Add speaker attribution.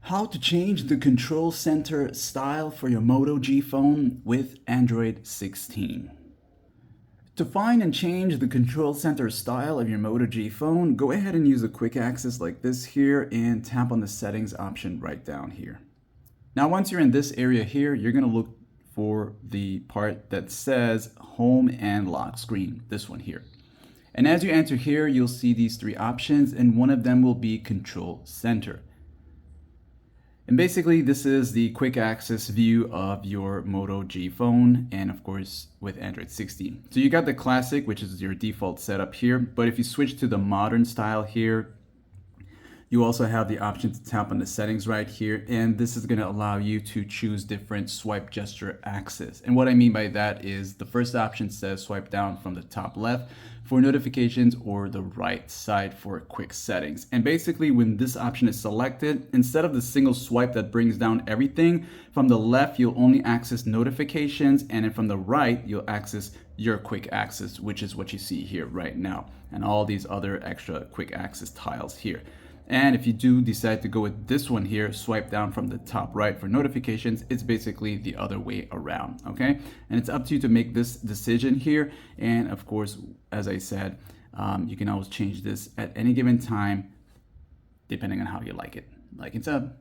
Speaker 1: How to change the control center style for your Moto G phone with Android 16. To find and change the control center style of your Moto G phone, go ahead and use a quick access like this here and tap on the settings option right down here. Now once you're in this area here, you're going to look for the part that says home and lock screen, this one here. And as you enter here, you'll see these three options and one of them will be control center. And basically, this is the quick access view of your Moto G phone, and of course with Android 16. So you got the classic, which is your default setup here, but if you switch to the modern style here, you also have the option to tap on the settings right here, and this is going to allow you to choose different swipe gesture access. And what I mean by that is the first option says swipe down from the top left for notifications or the right side for quick settings. And basically when this option is selected, instead of the single swipe that brings down everything, from the left you'll only access notifications, and then from the right you'll access your quick access, which is what you see here right now, and all these other extra quick access tiles here. And if you do decide to go with this one here, swipe down from the top right for notifications, it's basically the other way around, okay? And it's up to you to make this decision here. And of course, as I said, you can always change this at any given time, depending on how you like it. Like and sub.